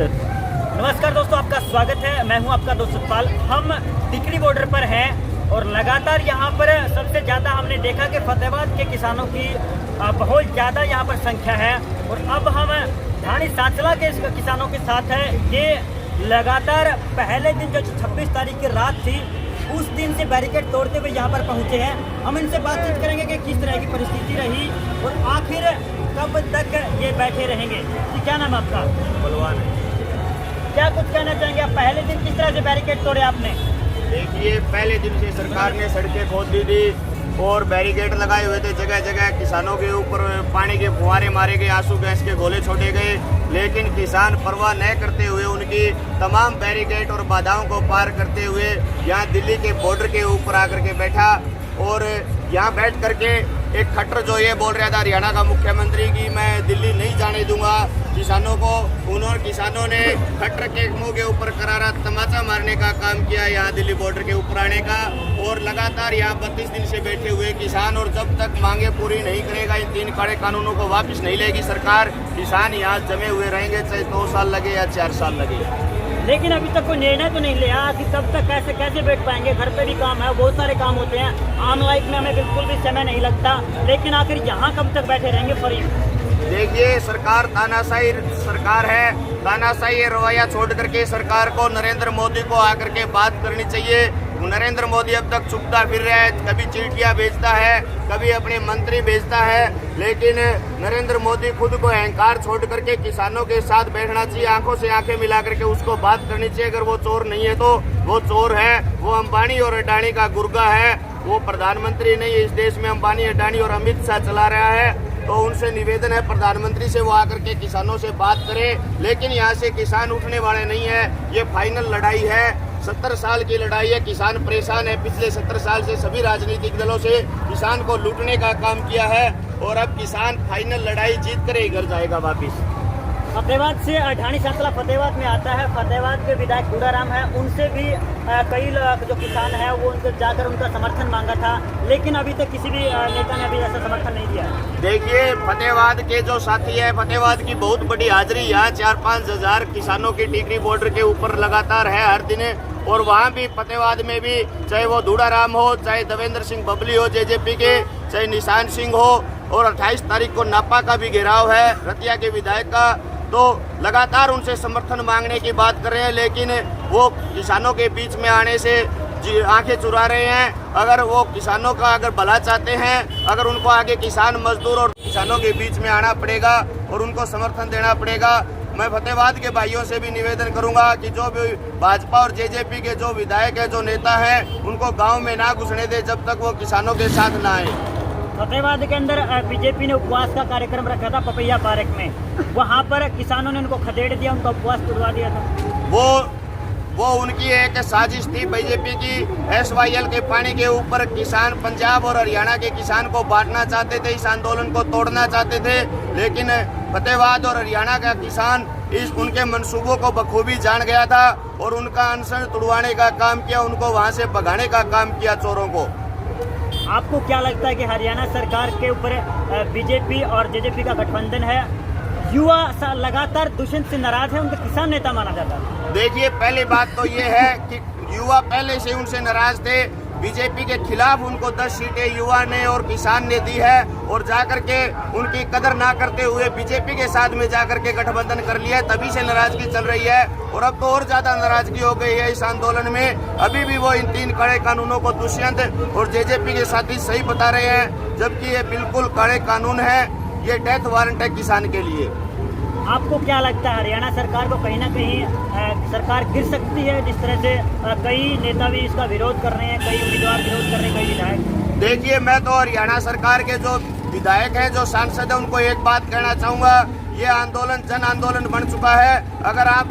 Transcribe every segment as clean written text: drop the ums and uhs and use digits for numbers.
नमस्कार दोस्तों, आपका स्वागत है। मैं हूं आपका दोस्त सतपाल। हम टिकरी बॉर्डर पर हैं और लगातार यहां पर सबसे ज़्यादा हमने देखा कि फतेहाबाद के किसानों की बहुत ज़्यादा यहां पर संख्या है। और अब हम ढाणी सांचला के किसानों के साथ है। ये लगातार पहले दिन जो 26 तारीख की रात थी, उस दिन से बैरिकेड तोड़ते हुए यहाँ पर पहुँचे हैं। हम इनसे बातचीत करेंगे कि किस तरह की परिस्थिति रही और आखिर कब तक ये बैठे रहेंगे। जी, क्या नाम है आपका? बलवान। क्या कुछ कहना चाहेंगे आप? पहले दिन किस तरह से बैरिकेड तोड़े आपने? देखिए, पहले दिन से सरकार ने सड़कें खोद दी थी और बैरिकेड लगाए हुए थे। जगह जगह किसानों के ऊपर पानी के फुहारे मारे गए, आंसू गैस के गोले छोड़े गए, लेकिन किसान परवाह न करते हुए उनकी तमाम बैरिकेड और बाधाओं को पार करते हुए यहाँ दिल्ली के बॉर्डर के ऊपर आकर के बैठा। और यहाँ बैठ करके एक खट्टर जो ये बोल रहा था हरियाणा का मुख्यमंत्री कि मैं दिल्ली नहीं जाने दूंगा किसानों को, उन्होंने किसानों ने खट्टर के मुंह के ऊपर करारा तमाचा मारने का काम किया यहाँ दिल्ली बॉर्डर के ऊपर आने का। और लगातार यहाँ 32 दिन से बैठे हुए किसान, और जब तक मांगे पूरी नहीं करेगा, इन 3 कड़े कानूनों को वापस नहीं लेगी सरकार, किसान यहाँ जमे हुए रहेंगे, चाहे 2 साल लगे या 4 साल लगे। लेकिन अभी तक कोई निर्णय तो नहीं लिया कि तब तक कैसे बैठ पाएंगे। घर पे भी काम है, बहुत सारे काम होते हैं। आम लाइफ में हमें बिल्कुल भी समय नहीं लगता, लेकिन आखिर यहाँ कब तक बैठे रहेंगे फरी? देखिए, सरकार तानाशाही सरकार है। तानाशाही रवैया छोड़ करके सरकार को नरेंद्र मोदी को आकर के बात करनी चाहिए। नरेंद्र मोदी अब तक चुपता फिर रहा है, कभी चिट्ठियां भेजता है, कभी अपने मंत्री भेजता है, लेकिन नरेंद्र मोदी खुद को अहंकार छोड़ करके किसानों के साथ बैठना चाहिए, आंखों से आंखें मिला करके उसको बात करनी चाहिए। अगर वो चोर नहीं है तो वो चोर है, वो अंबानी और अडानी का गुर्गा है, वो प्रधानमंत्री नहीं है। इस देश में अंबानी, अडानी और अमित शाह चला रहा है। तो उनसे निवेदन है प्रधानमंत्री से वो आकर के किसानों से बात करें, लेकिन यहाँ से किसान उठने वाले नहीं है। ये फाइनल लड़ाई है, 70 साल की लड़ाई है। किसान परेशान है, पिछले 70 साल से सभी राजनीतिक दलों से किसान को लूटने का काम किया है, और अब किसान फाइनल लड़ाई जीत कर ही घर जाएगा वापिस। फतेहाबाद से ढाणी सांचला फतेहाबाद में आता है। फतेहाबाद के विधायक गुड़ाराम है, उनसे भी कई जो किसान है वो उनसे जाकर उनका समर्थन मांगा था, लेकिन अभी तक किसी भी नेता ने अभी ऐसा समर्थन नहीं दिया। देखिए, फतेहाबाद के जो साथी है, फतेहाबाद की बहुत बड़ी हाजिरी यहाँ 4-5 हजार किसानों की टिकरी बॉर्डर के ऊपर लगातार है हर दिन। और वहाँ भी फतेहाबाद में भी, चाहे वो गुड़ाराम हो, चाहे देवेंद्र सिंह बबली हो जेजेपी के, चाहे निशान सिंह हो, और 28 तारीख को नापा का भी घेराव है रतिया के विधायक का, तो लगातार उनसे समर्थन मांगने की बात कर रहे हैं, लेकिन वो किसानों के बीच में आने से आंखें चुरा रहे हैं। अगर वो किसानों का अगर भला चाहते हैं, अगर उनको आगे किसान मजदूर और किसानों के बीच में आना पड़ेगा और उनको समर्थन देना पड़ेगा। मैं फतेहाबाद के भाइयों से भी निवेदन करूंगा कि जो भी भाजपा और जेजेपी के जो विधायक है, जो नेता हैं, उनको गाँव में ना घुसने दे जब तक वो किसानों के साथ ना आए। फतेहाबाद के अंदर बीजेपी ने उपवास का कार्यक्रम रखा था पपैया पार्क में, वहाँ पर किसानों ने उनको खदेड़ दिया, उनका उपवास तोड़वा दिया था। वो उनकी एक साजिश थी बीजेपी की। SYL के पानी के ऊपर किसान पंजाब और हरियाणा के किसान को बांटना चाहते थे, इस आंदोलन को तोड़ना चाहते थे, लेकिन फतेहाबाद और हरियाणा का किसान इस उनके मंसूबों को बखूबी जान गया था और उनका अनशन तुड़वाने का काम किया, उनको वहाँ से भगाने का काम किया चोरों को। आपको क्या लगता है कि हरियाणा सरकार के ऊपर बीजेपी और जेजेपी का गठबंधन है, युवा लगातार दुष्यंत से नाराज है, उनका किसान नेता माना जाता है? देखिए, पहली बात तो ये है कि युवा पहले से उनसे नाराज थे। बीजेपी के खिलाफ उनको 10 सीटें युवा ने और किसान ने दी है, और जाकर के उनकी कदर ना करते हुए बीजेपी के साथ में जाकर के गठबंधन कर लिया, तभी से नाराजगी चल रही है। और अब तो और ज्यादा नाराजगी हो गई है इस आंदोलन में। अभी भी वो इन 3 कड़े कानूनों को दुष्यंत और जेजेपी के साथी सही बता रहे हैं, जबकि ये बिल्कुल कड़े कानून है, ये डेथ वारंट है किसान के लिए। आपको क्या लगता है हरियाणा सरकार को कहीं ना कहीं सरकार गिर सकती है, जिस तरह से कई नेता भी इसका विरोध कर रहे हैं, कई उम्मीदवार विरोध कर रहे हैं, कई विधायक? देखिए, मैं तो हरियाणा सरकार के जो विधायक हैं, जो सांसद हैं, उनको एक बात कहना चाहूँगा, ये आंदोलन जन आंदोलन बन चुका है। अगर आप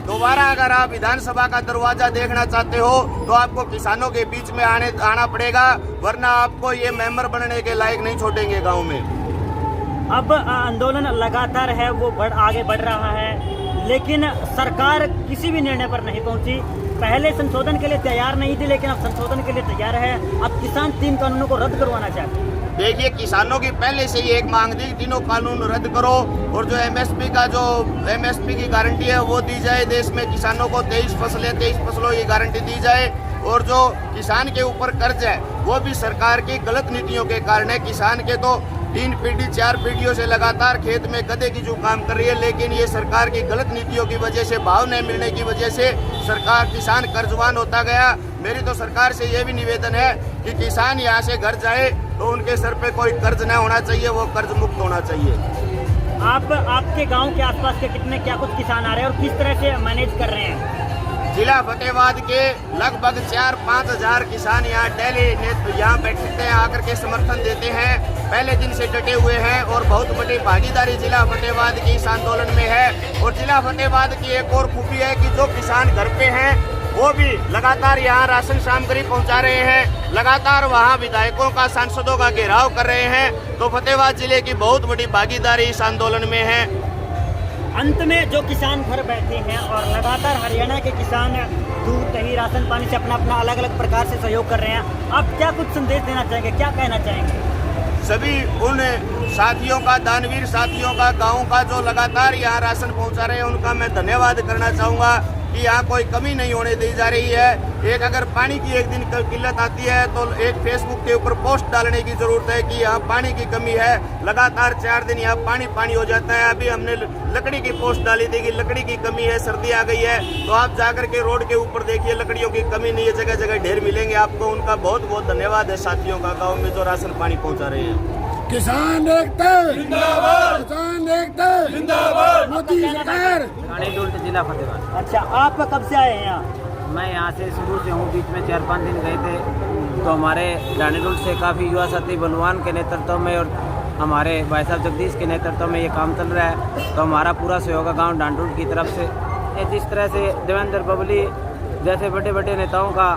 दोबारा अगर आप विधानसभा का दरवाजा देखना चाहते हो तो आपको किसानों के बीच में आना पड़ेगा, वरना आपको ये मेंबर बनने के लायक नहीं छोड़ेंगे गाँव में। अब आंदोलन लगातार है, वो आगे बढ़ रहा है, लेकिन सरकार किसी भी निर्णय पर नहीं पहुंची। पहले संशोधन के लिए तैयार नहीं थी, लेकिन अब संशोधन के लिए तैयार है। अब किसान 3 कानूनों को रद्द करवाना चाहते हैं। देखिए, किसानों की पहले से ही एक मांग थी, तीनों कानून रद्द करो और जो एमएसपी की गारंटी है वो दी जाए। देश में किसानों को 23 फसलों की गारंटी दी जाए और जो किसान के ऊपर कर्ज है वो भी सरकार की गलत नीतियों के कारण है। किसान के तो 3 पीढ़ी 4 पीढ़ियों से लगातार खेत में गधे की जो काम कर रही है, लेकिन ये सरकार की गलत नीतियों की वजह से, भाव नहीं मिलने की वजह से सरकार किसान कर्जवान होता गया। मेरी तो सरकार से ये भी निवेदन है कि किसान यहाँ से घर जाए तो उनके सर पे कोई कर्ज न होना चाहिए, वो कर्ज मुक्त होना चाहिए। आपके गांव के आसपास के कितने क्या कुछ किसान आ रहे हैं और किस तरह से मैनेज कर रहे हैं? जिला फतेहाबाद के लगभग 4-5 हजार किसान यहाँ डेली यहाँ बैठते हैं, आकर के समर्थन देते हैं, पहले दिन से डटे हुए हैं और बहुत बड़ी भागीदारी जिला फतेहाबाद की इस आंदोलन में है। और जिला फतेहाबाद की एक और खूबी है कि जो किसान घर पे हैं वो भी लगातार यहाँ राशन सामग्री पहुँचा रहे हैं, लगातार वहाँ विधायकों का, सांसदों का घेराव कर रहे हैं। तो फतेहाबाद जिले की बहुत बड़ी भागीदारी इस आंदोलन में है। अंत में जो किसान घर बैठे हैं और लगातार हरियाणा के किसान दूध, दही, राशन पानी से अपना अपना अलग अलग प्रकार से सहयोग कर रहे हैं, आप क्या कुछ संदेश देना चाहेंगे, क्या कहना चाहेंगे? सभी उन साथियों का, दानवीर साथियों का, गाँव का जो लगातार यहाँ राशन पहुँचा रहे हैं, उनका मैं धन्यवाद करना चाहूँगा कि यहाँ कोई कमी नहीं होने दी जा रही है। एक अगर पानी की एक दिन किल्लत आती है तो एक फेसबुक के ऊपर पोस्ट डालने की जरूरत है कि यहाँ पानी की कमी है। लगातार 4 दिन यहाँ पानी हो जाता है। अभी हमने लकड़ी की पोस्ट डाली थी कि लकड़ी की कमी है, सर्दी आ गई है, तो आप जाकर के रोड के ऊपर देखिए, लकड़ियों की कमी नहीं है, जगह जगह ढेर मिलेंगे आपको। उनका बहुत बहुत धन्यवाद है साथियों का, गाँव में जो राशन पानी पहुँचा रहे हैं। किसान एकता जिंदाबाद, किसान एकता जिंदाबाद, मोदी सरकार। डाणीडोल जिला फतेहाबाद। अच्छा, आप कब से आए हैं यहाँ? मैं यहाँ से शुरू से हूँ, बीच में 4-5 दिन गए थे, तो हमारे डाणीडोल से काफ़ी युवा साथी बलवान के नेतृत्व में और हमारे भाई साहब जगदीश के नेतृत्व में ये काम चल रहा है। तो हमारा पूरा सहयोग है गाँव डाणीडोल की तरफ से। ये जिस तरह से देवेंद्र बबली जैसे बड़े बड़े नेताओं का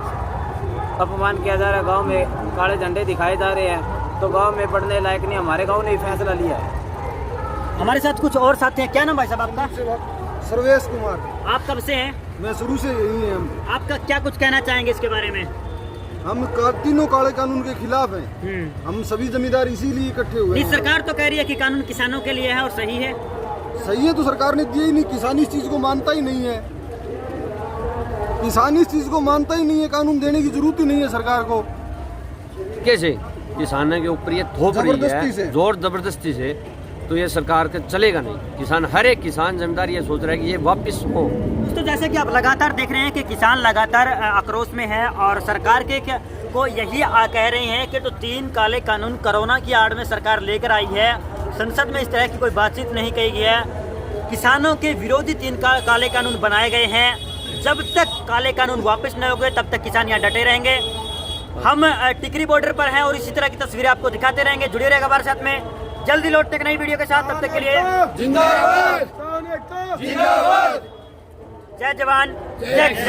अपमान किया जा रहा है, गाँव में काले झंडे दिखाए जा रहे हैं, तो गांव में पढ़ने लायक नहीं, हमारे गांव ने फैसला लिया है। हमारे साथ कुछ और साथी हैं, क्या नाम भाई साहब आपका? सर्वेश कुमार। आप कब से हैं? मैं शुरू से यही हैं। आपका क्या कुछ कहना चाहेंगे इसके बारे में? हम तीनों काले कानून के खिलाफ हैं। हम सभी जमींदार इसीलिए इकट्ठे हुए हैं। सरकार तो कह रही है कि कानून किसानों के लिए है और सही है। सही है तो सरकार ने दिया ही नहीं, किसान इस चीज को मानता ही नहीं है। किसान इस चीज को मानता ही नहीं है, कानून देने की जरूरत ही नहीं है सरकार को। कैसे किसानों के ऊपर ये थोप रही है जोर जबरदस्ती से, तो ये सरकार का चलेगा नहीं। किसान, हर एक किसान जमींदार ये सोच रहा है कि ये वापस हो। तो जैसे कि आप लगातार देख रहे हैं कि किसान लगातार आक्रोश में है और सरकार के को यही कह रहे हैं कि तो 3 काले कानून कोरोना की आड़ में सरकार लेकर आई है। संसद में इस तरह की कोई बातचीत नहीं की गई है। किसानों के विरोधी 3 काले कानून बनाए गए हैं। जब तक काले कानून वापस न हो गए तब तक किसान यहाँ डटे रहेंगे। हम टिकरी बॉर्डर पर हैं और इसी तरह की तस्वीरें आपको दिखाते रहेंगे। जुड़े रहेगा हमारे साथ में, जल्दी लौटते एक नई वीडियो के साथ। तब तक के लिए जिंदाबाद, जिंदाबाद। जय जवान जय किसान।